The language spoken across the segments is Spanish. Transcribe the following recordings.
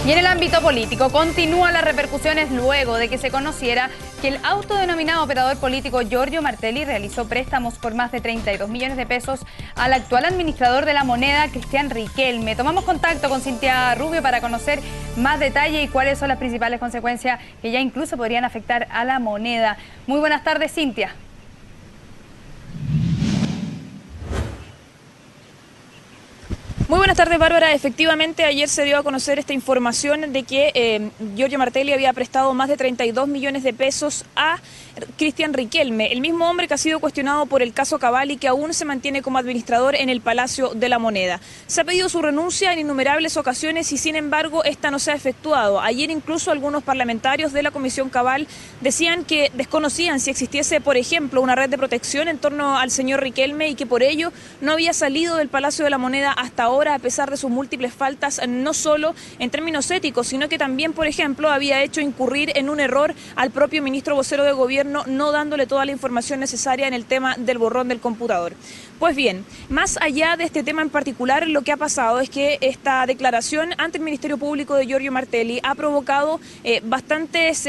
Y en el ámbito político continúan las repercusiones luego de que se conociera que el autodenominado operador político Giorgio Martelli realizó préstamos por más de 32 millones de pesos al actual administrador de la moneda, Cristian Riquelme. Tomamos contacto con Cintia Rubio para conocer más detalle y cuáles son las principales consecuencias que ya incluso podrían afectar a la moneda. Muy buenas tardes, Cintia. Muy buenas tardes, Bárbara. Efectivamente, ayer se dio a conocer esta información de que Giorgio Martelli había prestado más de 32 millones de pesos a Cristian Riquelme, el mismo hombre que ha sido cuestionado por el caso Cabal y que aún se mantiene como administrador en el Palacio de la Moneda. Se ha pedido su renuncia en innumerables ocasiones y, sin embargo, esta no se ha efectuado. Ayer incluso algunos parlamentarios de la Comisión Cabal decían que desconocían si existiese, por ejemplo, una red de protección en torno al señor Riquelme y que por ello no había salido del Palacio de la Moneda hasta ahora, a pesar de sus múltiples faltas, no solo en términos éticos, sino que también, por ejemplo, había hecho incurrir en un error al propio ministro vocero de gobierno, no dándole toda la información necesaria en el tema del borrón del computador. Pues bien, más allá de este tema en particular, lo que ha pasado es que esta declaración ante el Ministerio Público de Giorgio Martelli ha provocado bastantes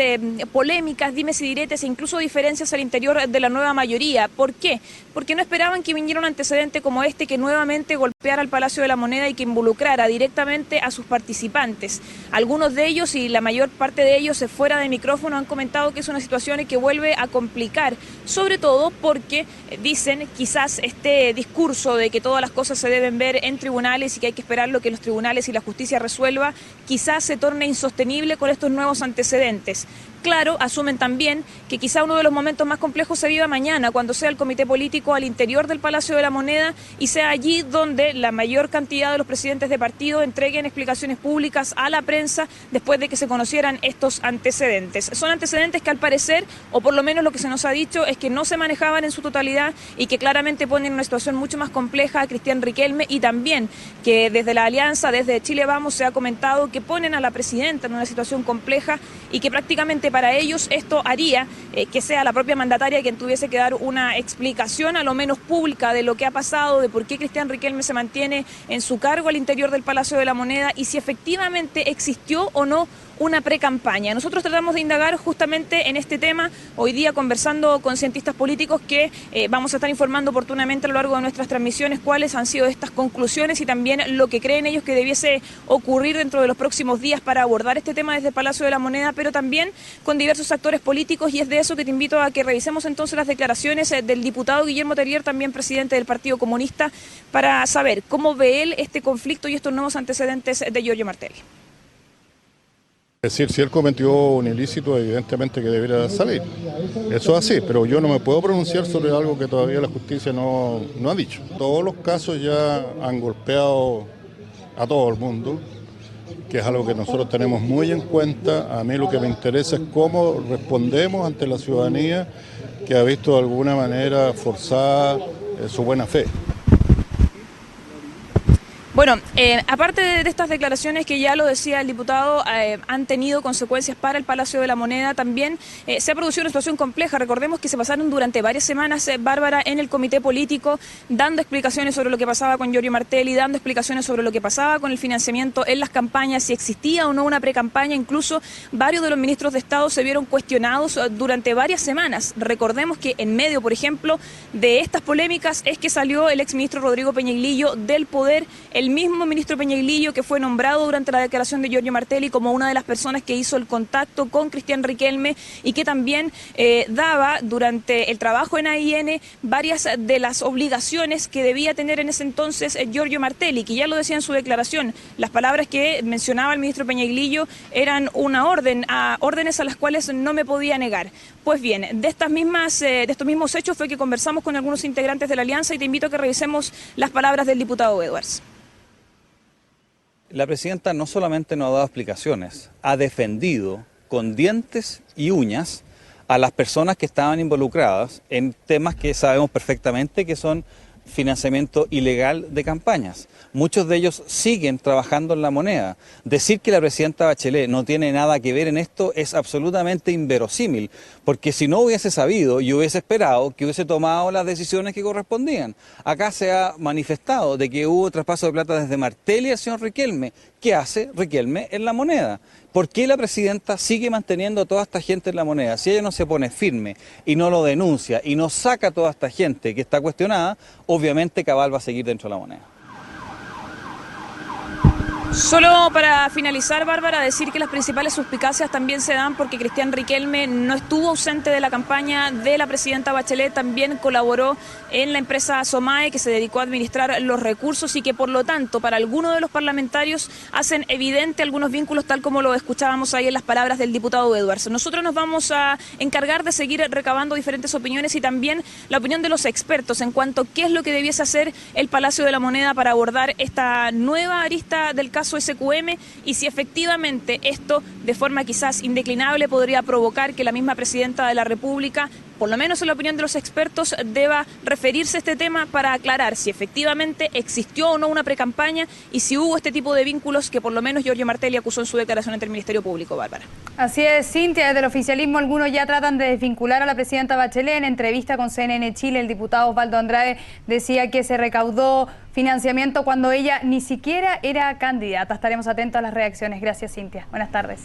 polémicas, dimes y diretes e incluso diferencias al interior de la nueva mayoría. ¿Por qué? Porque no esperaban que viniera un antecedente como este que nuevamente golpeara al Palacio de la Moneda y que involucrara directamente a sus participantes. Algunos de ellos y la mayor parte de ellos fuera de micrófono han comentado que es una situación que vuelve a complicar, sobre todo porque dicen quizás este discurso de que todas las cosas se deben ver en tribunales y que hay que esperar lo que los tribunales y la justicia resuelva, quizás se torne insostenible con estos nuevos antecedentes. Claro, asumen también que quizá uno de los momentos más complejos se viva mañana, cuando sea el comité político al interior del Palacio de la Moneda y sea allí donde la mayor cantidad de los presidentes de partido entreguen explicaciones públicas a la prensa después de que se conocieran estos antecedentes. Son antecedentes que al parecer, o por lo menos lo que se nos ha dicho, es que no se manejaban en su totalidad y que claramente ponen en una situación mucho más compleja a Cristian Riquelme, y también que desde la Alianza, desde Chile Vamos, se ha comentado que ponen a la presidenta en una situación compleja y que prácticamente para ellos esto haría que sea la propia mandataria quien tuviese que dar una explicación a lo menos pública de lo que ha pasado, de por qué Cristian Riquelme se mantiene en su cargo al interior del Palacio de la Moneda y si efectivamente existió o no una precampaña. Nosotros tratamos de indagar justamente en este tema, hoy día conversando con cientistas políticos que vamos a estar informando oportunamente a lo largo de nuestras transmisiones cuáles han sido estas conclusiones y también lo que creen ellos que debiese ocurrir dentro de los próximos días para abordar este tema desde el Palacio de la Moneda, pero también con diversos actores políticos, y es de eso que te invito a que revisemos entonces las declaraciones del diputado Guillermo Tellier, también presidente del Partido Comunista, para saber cómo ve él este conflicto y estos nuevos antecedentes de Giorgio Martelli. Es decir, si él cometió un ilícito, evidentemente que debería salir. Eso es así, pero yo no me puedo pronunciar sobre algo que todavía la justicia no ha dicho. Todos los casos ya han golpeado a todo el mundo, que es algo que nosotros tenemos muy en cuenta. A mí lo que me interesa es cómo respondemos ante la ciudadanía que ha visto de alguna manera forzada su buena fe. Bueno, aparte de estas declaraciones que ya lo decía el diputado, han tenido consecuencias para el Palacio de la Moneda, también se ha producido una situación compleja. Recordemos que se pasaron durante varias semanas, Bárbara, en el comité político, dando explicaciones sobre lo que pasaba con Giorgio Martelli, dando explicaciones sobre lo que pasaba con el financiamiento en las campañas, si existía o no una precampaña. Incluso varios de los ministros de Estado se vieron cuestionados durante varias semanas. Recordemos que en medio, por ejemplo, de estas polémicas es que salió el exministro Rodrigo Peñaglillo del poder, el mismo ministro Peñaglillo que fue nombrado durante la declaración de Giorgio Martelli como una de las personas que hizo el contacto con Cristian Riquelme y que también daba durante el trabajo en AIN varias de las obligaciones que debía tener en ese entonces Giorgio Martelli, que ya lo decía en su declaración. Las palabras que mencionaba el ministro Peñaglillo eran una órdenes a las cuales no me podía negar. Pues bien, de estos mismos hechos fue que conversamos con algunos integrantes de la Alianza y te invito a que revisemos las palabras del diputado Edwards. La presidenta no solamente no ha dado explicaciones, ha defendido con dientes y uñas a las personas que estaban involucradas en temas que sabemos perfectamente que son financiamiento ilegal de campañas. Muchos de ellos siguen trabajando en la moneda. Decir que la presidenta Bachelet no tiene nada que ver en esto es absolutamente inverosímil, porque si no hubiese sabido, yo hubiese esperado que hubiese tomado las decisiones que correspondían. Acá se ha manifestado de que hubo traspaso de plata desde Martelli al señor Riquelme. que hace Riquelme en La Moneda. ¿Por qué la presidenta sigue manteniendo a toda esta gente en La Moneda? Si ella no se pone firme y no lo denuncia y no saca a toda esta gente que está cuestionada, obviamente Cabal va a seguir dentro de La Moneda. Solo para finalizar, Bárbara, decir que las principales suspicacias también se dan porque Cristian Riquelme no estuvo ausente de la campaña de la presidenta Bachelet, también colaboró en la empresa Somae, que se dedicó a administrar los recursos y que por lo tanto para algunos de los parlamentarios hacen evidente algunos vínculos, tal como lo escuchábamos ahí en las palabras del diputado Edwards. Nosotros nos vamos a encargar de seguir recabando diferentes opiniones y también la opinión de los expertos en cuanto a qué es lo que debiese hacer el Palacio de la Moneda para abordar esta nueva arista del caso SQM y si efectivamente esto de forma quizás indeclinable podría provocar que la misma presidenta de la República, por lo menos en la opinión de los expertos, deba referirse a este tema para aclarar si efectivamente existió o no una precampaña y si hubo este tipo de vínculos que por lo menos Giorgio Martelli acusó en su declaración ante el Ministerio Público, Bárbara. Así es, Cintia, desde el oficialismo algunos ya tratan de desvincular a la presidenta Bachelet. En entrevista con CNN Chile, el diputado Osvaldo Andrade decía que se recaudó financiamiento cuando ella ni siquiera era candidata. Estaremos atentos a las reacciones. Gracias, Cintia. Buenas tardes.